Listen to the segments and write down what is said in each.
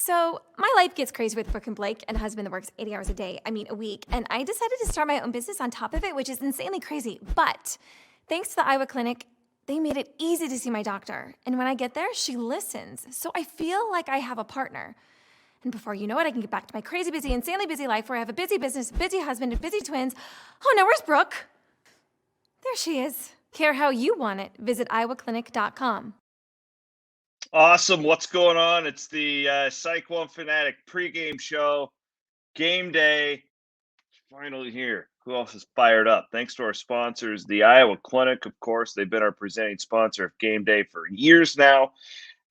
So, my life gets crazy with Brooke and Blake and a husband that works 80 hours a week. And I decided to start my own business on top of it, which is insanely crazy. But thanks to the Iowa Clinic, they made it easy to see my doctor. And when I get there, she listens. So I feel like I have a partner. And before you know it, I can get back to my crazy, busy, insanely busy life where I have a busy business, busy husband, and busy twins. Oh no, where's Brooke? There she is. Care how you want it. Visit iowaclinic.com. Awesome. What's going on? It's the Cyclone Fanatic pregame show. Game day. Finally here. Who else is fired up? Thanks to our sponsors, the Iowa Clinic, of course. They've been our presenting sponsor of Game Day for years now.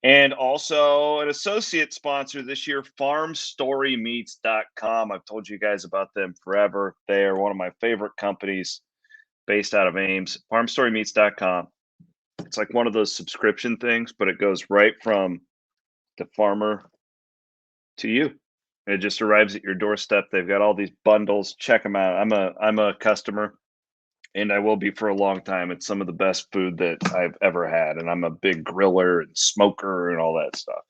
And also an associate sponsor this year, farmstorymeats.com. I've told you guys about them forever. They are one of my favorite companies based out of Ames. Farmstorymeats.com. It's like one of those subscription things, but it goes right from the farmer to you. It just arrives at your doorstep. They've got all these bundles. Check them out. I'm a customer, and I will be for a long time. It's some of the best food that I've ever had, and I'm a big griller and smoker and all that stuff.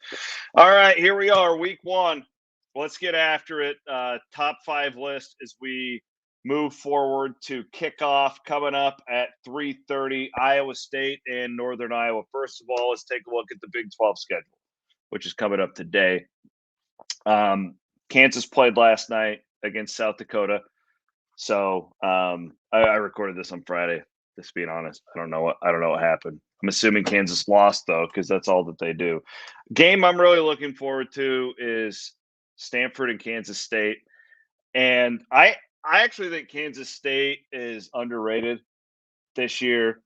All right, here we are, week one. Let's get after it. Top 5 list as we move forward to kickoff coming up at 3:30, Iowa State and Northern Iowa. First of all, let's take a look at the Big 12 schedule, which is coming up today. Kansas played last night against South Dakota. So I recorded this on Friday. Just being honest, I don't know what happened. I'm assuming Kansas lost though, because that's all that they do. Game I'm really looking forward to is Stanford and Kansas State, and I actually think Kansas State is underrated this year.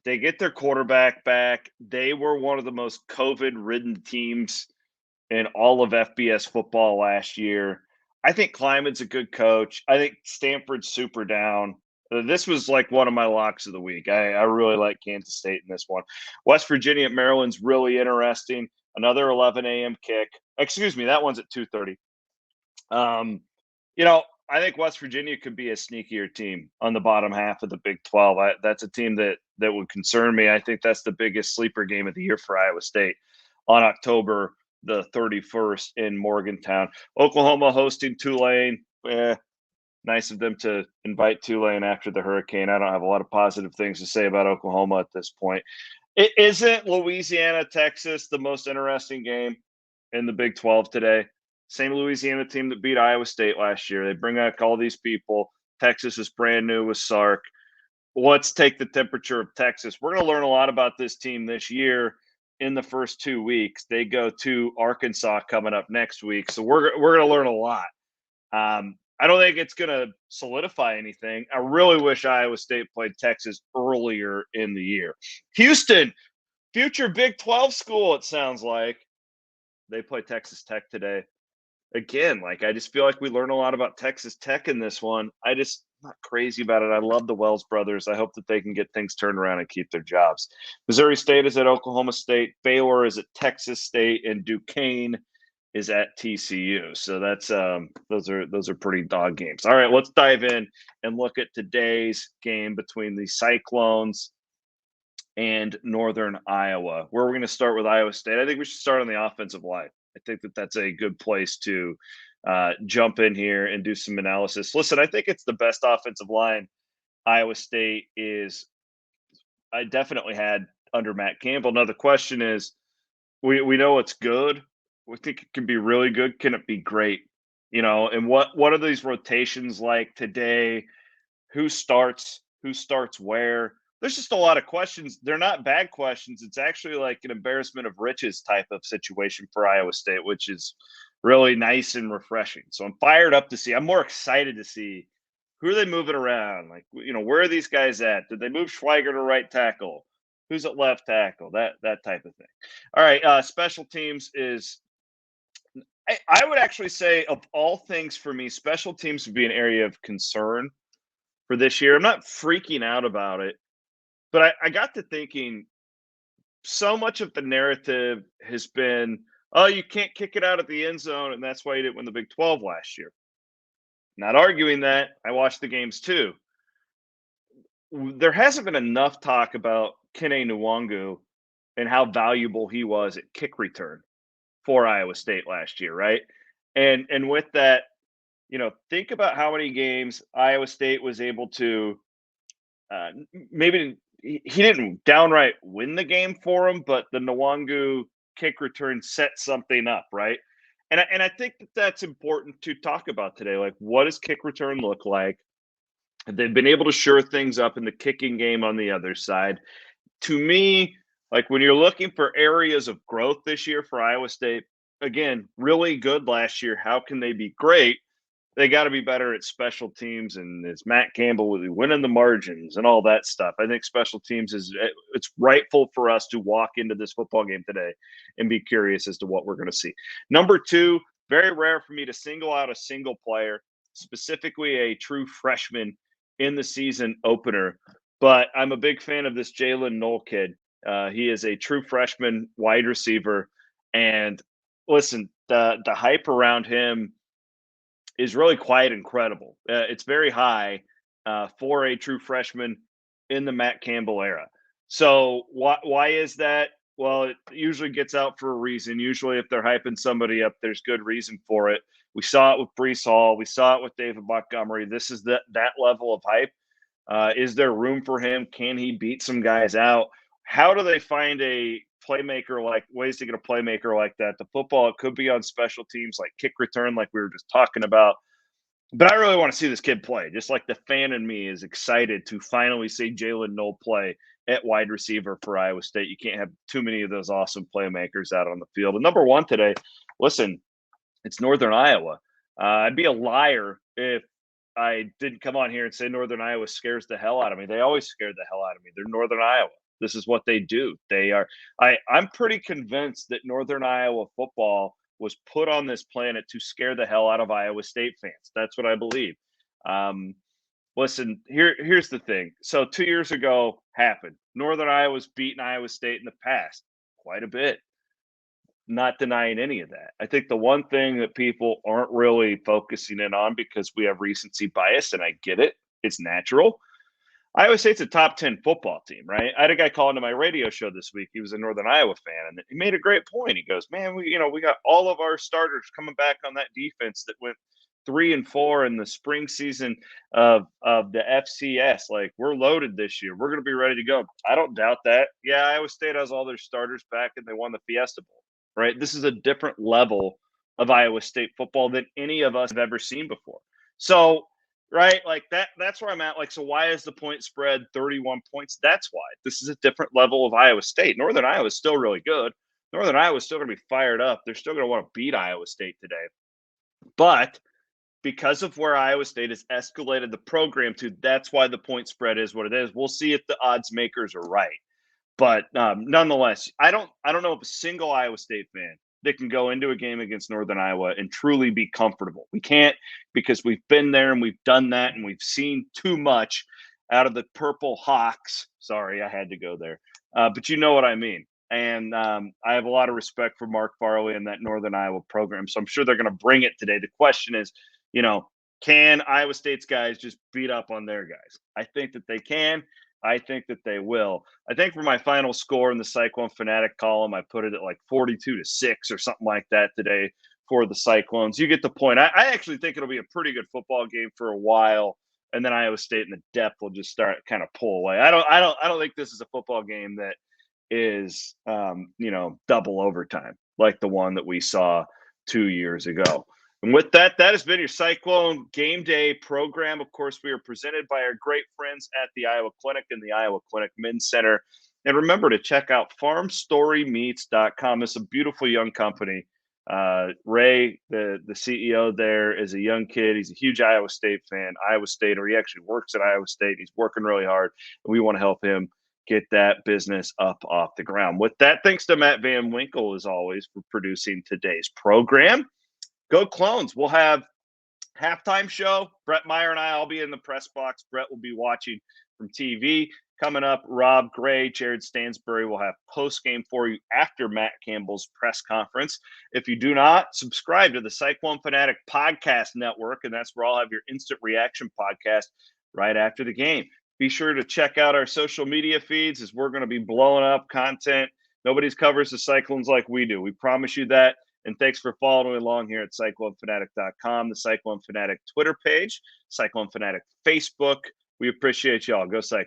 They get their quarterback back. They were one of the most COVID-ridden teams in all of FBS football last year. I think Kleiman's a good coach. I think Stanford's super down. This was like one of my locks of the week. I really like Kansas State in this one. West Virginia at Maryland's really interesting. Another 11 a.m. kick. Excuse me, that one's at 2:30. I think West Virginia could be a sneakier team on the bottom half of the Big 12. That's a team that would concern me. I think that's the biggest sleeper game of the year for Iowa State on October the 31st in Morgantown. Oklahoma hosting Tulane. Nice of them to invite Tulane after the hurricane. I don't have a lot of positive things to say about Oklahoma at this point. Isn't Louisiana, Texas the most interesting game in the Big 12 today? Same Louisiana team that beat Iowa State last year. They bring back all these people. Texas is brand new with Sark. Let's take the temperature of Texas. We're going to learn a lot about this team this year in the first 2 weeks. They go to Arkansas coming up next week. So we're going to learn a lot. I don't think it's going to solidify anything. I really wish Iowa State played Texas earlier in the year. Houston, future Big 12 school, it sounds like. They play Texas Tech today. Again, I just feel like we learn a lot about Texas Tech in this one. I'm not crazy about it. I love the Wells brothers. I hope that they can get things turned around and keep their jobs. Missouri State is at Oklahoma State. Baylor is at Texas State, and Duquesne is at TCU. So that's those are pretty dog games. All right, let's dive in and look at today's game between the Cyclones and Northern Iowa. Where we're going to start with Iowa State. I think we should start on the offensive line. I think that that's a good place to jump in here and do some analysis. Listen, I think it's the best offensive line Iowa State I definitely had under Matt Campbell. Now the question is, we know it's good. We think it can be really good. Can it be great? And what are these rotations like today? Who starts where? There's just a lot of questions. They're not bad questions. It's actually like an embarrassment of riches type of situation for Iowa State, which is really nice and refreshing. So I'm fired up to see. I'm more excited to see who are they moving around. Where are these guys at? Did they move Schweiger to right tackle? Who's at left tackle? That type of thing. All right, special teams is. I would actually say, of all things for me, special teams would be an area of concern for this year. I'm not freaking out about it. But I got to thinking, so much of the narrative has been, oh, you can't kick it out of the end zone, and that's why you didn't win the Big 12 last year. Not arguing that. I watched the games too. There hasn't been enough talk about Kene Nwangu and how valuable he was at kick return for Iowa State last year, right? And with that, think about how many games Iowa State was able to maybe he didn't downright win the game for him, but the Nwangu kick return set something up, right? And I think that that's important to talk about today. Like, what does kick return look like? They've been able to shore things up in the kicking game on the other side. To me, like when you're looking for areas of growth this year for Iowa State, again, really good last year. How can they be great? They got to be better at special teams, and it's Matt Campbell will be winning the margins and all that stuff. I think special teams it's rightful for us to walk into this football game today and be curious as to what we're going to see. Number two, very rare for me to single out a single player, specifically a true freshman in the season opener, but I'm a big fan of this Jaylin Noel kid. He is a true freshman wide receiver, and listen, the hype around him is really quite incredible. It's very high for a true freshman in the Matt Campbell era. So why is that? Well, it usually gets out for a reason. Usually, if they're hyping somebody up, there's good reason for it. We saw it with Brees Hall. We saw it with David Montgomery. This is that level of hype. Is there room for him? Can he beat some guys out? How do they find a playmaker like ways to get a playmaker like that? The football, it could be on special teams like kick return, like we were just talking about. But I really want to see this kid play. Just like the fan in me is excited to finally see Jaylin Noel play at wide receiver for Iowa State. You can't have too many of those awesome playmakers out on the field. And number one today, listen, it's Northern Iowa. I'd be a liar if I didn't come on here and say Northern Iowa scares the hell out of me. They always scare the hell out of me. They're Northern Iowa. This is what they do. They are. I'm pretty convinced that Northern Iowa football was put on this planet to scare the hell out of Iowa State fans. That's what I believe. Um, Listen, here's the thing. So 2 years ago happened. Northern Iowa's beaten Iowa State in the past quite a bit. Not denying any of that. I think the one thing that people aren't really focusing in on because we have recency bias, and I get it, it's natural. Iowa State's a top 10 football team, right? I had a guy call into my radio show this week. He was a Northern Iowa fan, and he made a great point. He goes, man, we got all of our starters coming back on that defense that went 3-4 in the spring season of the FCS. Like, we're loaded this year. We're going to be ready to go. I don't doubt that. Yeah, Iowa State has all their starters back, and they won the Fiesta Bowl, right? This is a different level of Iowa State football than any of us have ever seen before. So, right, like that's where I'm at. Like, so why is the point spread 31 points? That's why. This is a different level of Iowa State. Northern Iowa is still really good. Northern Iowa is still going to be fired up. They're still going to want to beat Iowa State today. But because of where Iowa State has escalated the program to, that's why the point spread is what it is. We'll see if the odds makers are right. But nonetheless, I don't know of a single Iowa State fan that can go into a game against Northern Iowa and truly be comfortable. We can't, because we've been there and we've done that and we've seen too much out of the Purple Hawks. Sorry, I had to go there. But you know what I mean. And I have a lot of respect for Mark Farley and that Northern Iowa program. So I'm sure they're going to bring it today. The question is, can Iowa State's guys just beat up on their guys? I think that they can. I think that they will. I think for my final score in the Cyclone Fanatic column, I put it at like 42-6 or something like that today for the Cyclones. You get the point. I actually think it'll be a pretty good football game for a while, and then Iowa State in the depth will just start kind of pull away. I don't think this is a football game that is double overtime like the one that we saw 2 years ago. And with that has been your Cyclone Game Day program. Of course, we are presented by our great friends at the Iowa Clinic and the Iowa Clinic Men's Center. And remember to check out farmstorymeats.com. It's a beautiful young company. Ray, the CEO there, is a young kid. He's a huge Iowa State fan, Iowa State, or he actually works at Iowa State. He's working really hard, and we want to help him get that business up off the ground. With that, thanks to Matt Van Winkle, as always, for producing today's program. Go Clones. We'll have halftime show. Brett Meyer and I will be in the press box. Brett will be watching from TV. Coming up, Rob Gray, Jared Stansbury will have post-game for you after Matt Campbell's press conference. If you do not, subscribe to the Cyclone Fanatic Podcast Network, and that's where I'll have your instant reaction podcast right after the game. Be sure to check out our social media feeds, as we're going to be blowing up content. Nobody covers the Cyclones like we do. We promise you that. And thanks for following along here at CycloneFanatic.com, the Cyclone Fanatic Twitter page, Cyclone Fanatic Facebook. We appreciate y'all. Go Cyclone.